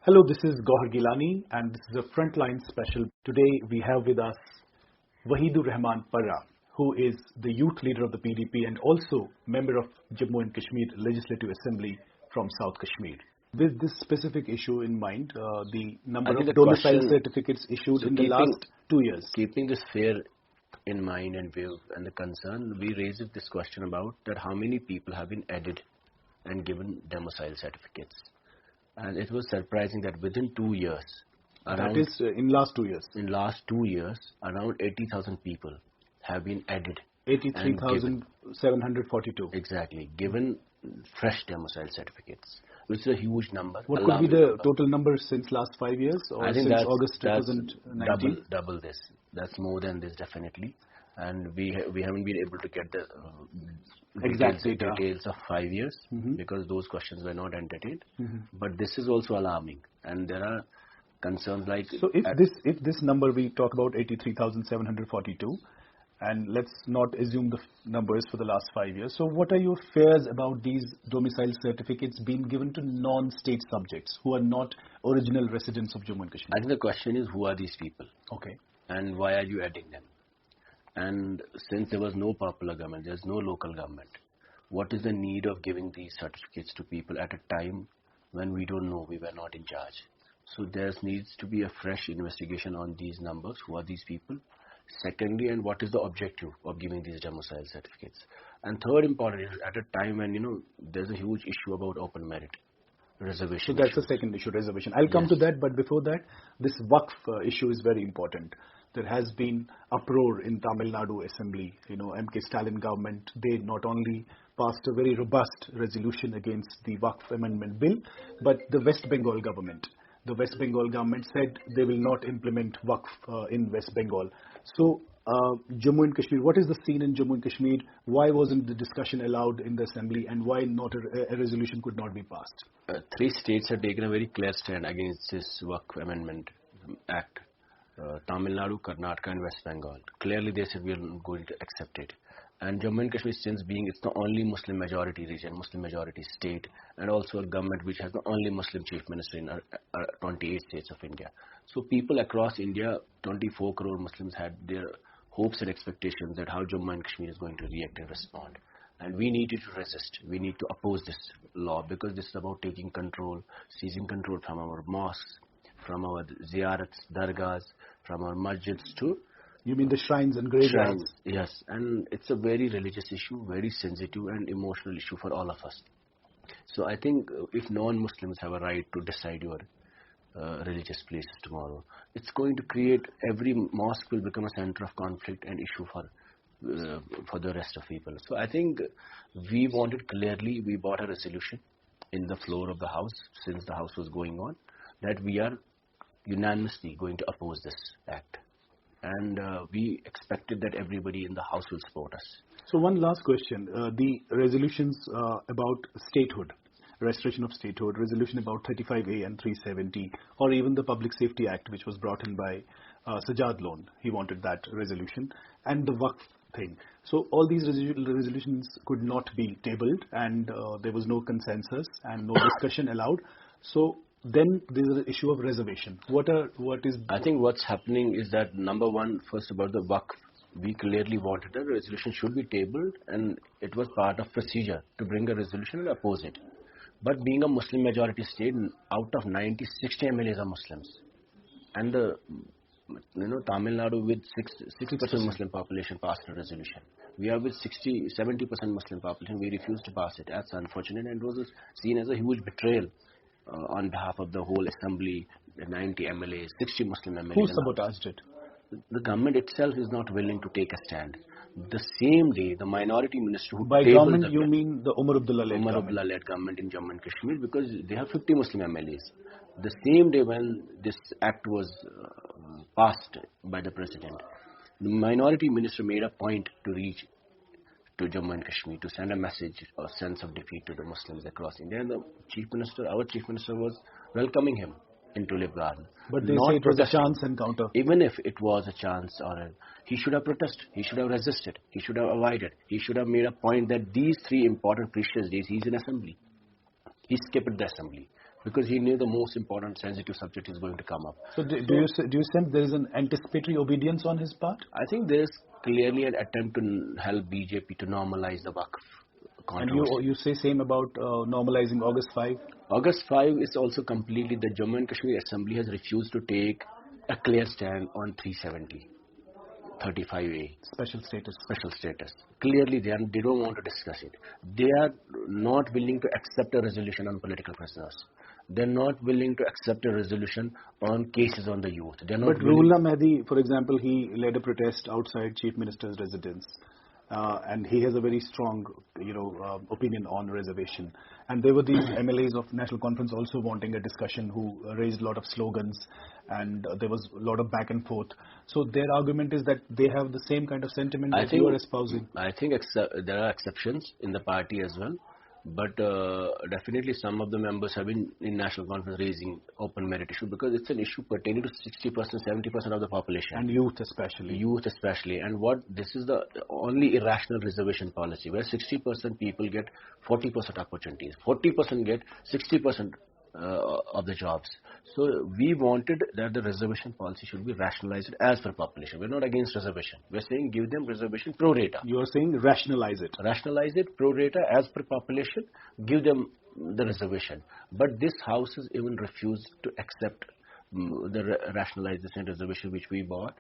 Hello, this is Gohar Gilani and this is a Frontline special. Today we have with us Waheed Parra, who is the youth leader of the PDP and also member of Jammu and Kashmir Legislative Assembly from South Kashmir. With this specific issue in mind, the number of domicile certificates issued in the last 2 years. Keeping this fear in mind and view and the concern, we raised this question about that how many people have been added and given domicile certificates. And it was surprising that within 2 years, in last 2 years. In last 2 years, around 80,000 people have been added. 83,742. Exactly, given fresh domicile certificates, which is a huge number. What could be the total number since last 5 years or I think since that's, August 2019? Double this. That's more than this definitely. And we haven't been able to get the exact details of 5 years because those questions were not entertained. But this is also alarming, and there are concerns like. So if this number we talk about 83,742, and let's not assume the numbers for the last 5 years. So what are your fears about these domicile certificates being given to non-state subjects who are not original residents of Jammu and Kashmir? I think the question is, who are these people? Okay. And why are you adding them? And since there was no popular government, there's no local government, what is the need of giving these certificates to people at a time when we don't know, we were not in charge? So there needs to be a fresh investigation on these numbers, who are these people? Secondly, and what is the objective of giving these domicile certificates? And third important is at a time when, there's a huge issue about open merit, reservation. So that's the second issue, reservation. I'll come to that, but before that, this Waqf issue is very important. There has been uproar in Tamil Nadu Assembly. MK Stalin government, they not only passed a very robust resolution against the Waqf amendment bill, but the West Bengal government. The West Bengal government said they will not implement Waqf in West Bengal. So Jammu and Kashmir, what is the scene in Jammu and Kashmir? Why wasn't the discussion allowed in the assembly, and why not a resolution could not be passed? 3 states have taken a very clear stand against this Waqf Amendment Act. Tamil Nadu, Karnataka and West Bengal. Clearly they said we are going to accept it. And Jammu and Kashmir, since it's the only Muslim majority region, Muslim majority state, and also a government which has the only Muslim chief minister in 28 states of India. So people across India, 24 crore Muslims had their hopes and expectations that how Jammu and Kashmir is going to react and respond. And we needed to resist. We need to oppose this law because this is about taking control, seizing control from our mosques, from our ziyarats, dargahs, from our masjids to... You mean the shrines and graveyards? Yes, and it's a very religious issue, very sensitive and emotional issue for all of us. So I think if non-Muslims have a right to decide your religious places tomorrow, it's going to create, every mosque will become a center of conflict and issue for the rest of people. So I think we wanted clearly, we brought a resolution in the floor of the House, since the House was going on, that we are unanimously going to oppose this act. And we expected that everybody in the House will support us. So one last question. The resolutions about statehood, restoration of statehood, resolution about 35A and 370, or even the Public Safety Act, which was brought in by Sajad Lone. He wanted that resolution. And the Waqf thing. So all these resolutions could not be tabled, and there was no consensus and no discussion allowed. So then there is an issue of reservation. I think what's happening is that, number one, first about the Waqf, we clearly wanted a resolution should be tabled, and it was part of procedure to bring a resolution and oppose it. But being a Muslim majority state, out of 90, 60 MLAs are Muslims. And Tamil Nadu with 60% Muslim population passed a resolution. We are with 70% Muslim population. We refused to pass it. That's unfortunate, and it was seen as a huge betrayal on behalf of the whole assembly, 90 MLAs, 60 Muslim MLAs. Who sabotaged it? The government itself is not willing to take a stand. The same day, the minority minister who by government you mean the Umar Abdullah-led government in Jammu and Kashmir, because they have 50 Muslim MLAs. The same day when this act was passed by the president, the minority minister made a point to reach to Jammu and Kashmir to send a message or sense of defeat to the Muslims across India. And the our chief minister was welcoming him in Tulip Garden. But they say it was a chance encounter. Even if it was a chance, he should have protested, he should have resisted, he should have avoided, he should have made a point that these 3 important precious days he's in assembly. He skipped the assembly because he knew the most important sensitive subject is going to come up. So do you sense there is an anticipatory obedience on his part? I think there is clearly an attempt to help BJP to normalize the Waqf controversy. And you say same about normalizing August 5? August 5 is also completely, the Jammu and Kashmir Assembly has refused to take a clear stand on 370, 35A. Special status. Special status. Clearly they don't want to discuss it. They are not willing to accept a resolution on political prisoners. They're not willing to accept a resolution on cases on the youth. They're not. But Ruhollah Mahdi, for example, he led a protest outside Chief Minister's residence. And he has a very strong, opinion on reservation. And there were these MLAs of National Conference also wanting a discussion who raised a lot of slogans, and there was a lot of back and forth. So their argument is that they have the same kind of sentiment that you are espousing. I think there are exceptions in the party as well. But definitely some of the members have been in National Conference raising open merit issue because it's an issue pertaining to 60%, 70% of the population. And youth especially. Youth especially. And this is the only irrational reservation policy where 60% people get 40% opportunities. 40% get 60% of the jobs. So we wanted that the reservation policy should be rationalized as per population. We're not against reservation. We're saying give them reservation pro rata. You're saying rationalize it. Rationalize it pro rata as per population. Give them the reservation. But this house has even refused to accept the rationalization reservation which we bought.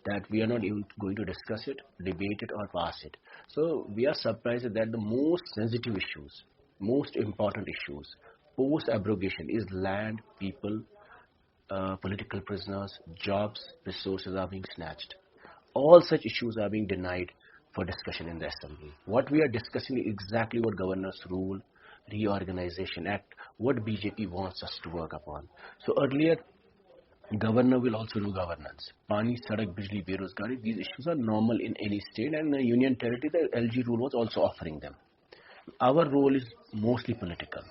That we are not even going to discuss it, debate it or pass it. So we are surprised that the most sensitive issues, most important issues, post-abrogation is land, people, political prisoners, jobs, resources are being snatched. All such issues are being denied for discussion in the Assembly. What we are discussing is exactly what Governor's Rule, Reorganization Act, what BJP wants us to work upon. So earlier, Governor will also do governance. Pani, Sadak, Bijli, Berozgari, these issues are normal in any state, and the Union Territory, the LG rule was also offering them. Our role is mostly political.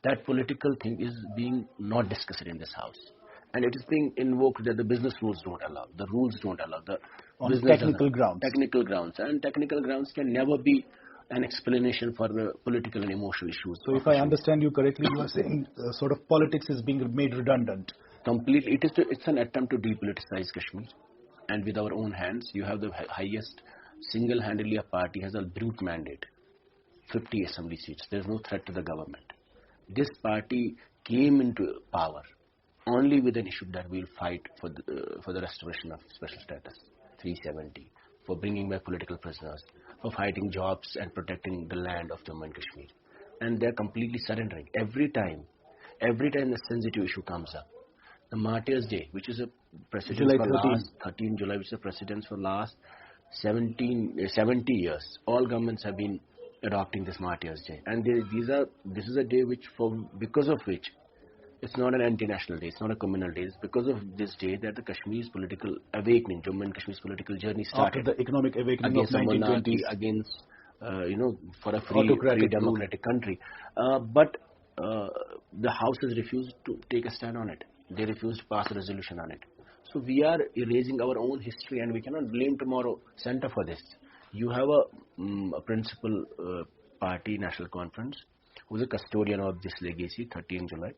That political thing is being not discussed in this house. And it is being invoked that the business rules don't allow, the rules don't allow, on technical grounds. Technical grounds. And technical grounds can never be an explanation for the political and emotional issues. So if I understand you correctly, you are saying sort of politics is being made redundant. Completely. It's an attempt to depoliticize Kashmir. And with our own hands, you have the highest, single-handedly a party has a brute mandate. 50 assembly seats. There's no threat to the government. This party came into power only with an issue that we'll fight for the restoration of special status, 370, for bringing back political prisoners, for fighting jobs and protecting the land of Jammu and Kashmir. And they're completely surrendering. Every time the sensitive issue comes up, the Martyrs' Day, which is a precedence for last 13 July, which is a precedence for last 70 years, all governments have been adopting this Martyrs' Day, and this is a day because of which it's not an anti-national day, it's not a communal day. It's because of this day that the Kashmir's political awakening, Jammu and Kashmir's political journey started. After the economic awakening against of 1920s, against for a free democratic country, but the House has refused to take a stand on it. They refused to pass a resolution on it. So we are erasing our own history, and we cannot blame tomorrow Center for this. You have a principal party, National Conference, who is a custodian of this legacy, 13 July,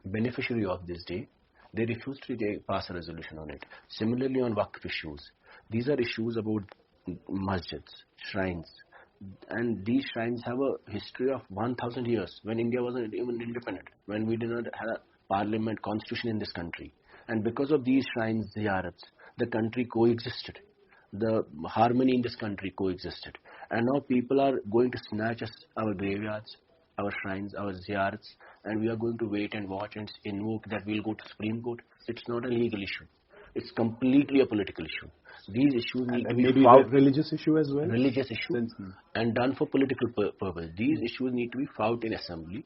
beneficiary of this day. They refused to pass a resolution on it. Similarly, on Waqf issues. These are issues about masjids, shrines. And these shrines have a history of 1,000 years, when India wasn't even independent, when we did not have a parliament, constitution in this country. And because of these shrines, ziyarats, the country coexisted. The harmony in this country coexisted. And now people are going to snatch us, our graveyards, our shrines, our ziyarats, and we are going to wait and watch and invoke that we'll go to Supreme Court. It's not a legal issue. It's completely a political issue. These issues need to be maybe a religious issue as well? Religious issue and done for political purpose. These issues need to be fought in assembly,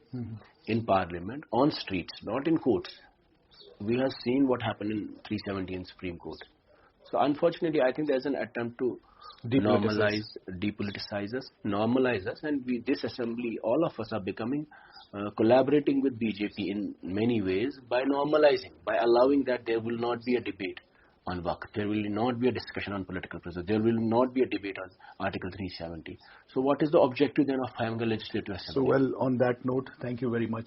in parliament, on streets, not in courts. We have seen what happened in 370 in Supreme Court. So unfortunately, I think there's an attempt to depoliticize us, and this assembly, all of us are becoming, collaborating with BJP in many ways by normalizing, by allowing that there will not be a debate on Waqf. There will not be a discussion on political prisoners. There will not be a debate on Article 370. So what is the objective then of having a legislative assembly? So, well, on that note, thank you very much.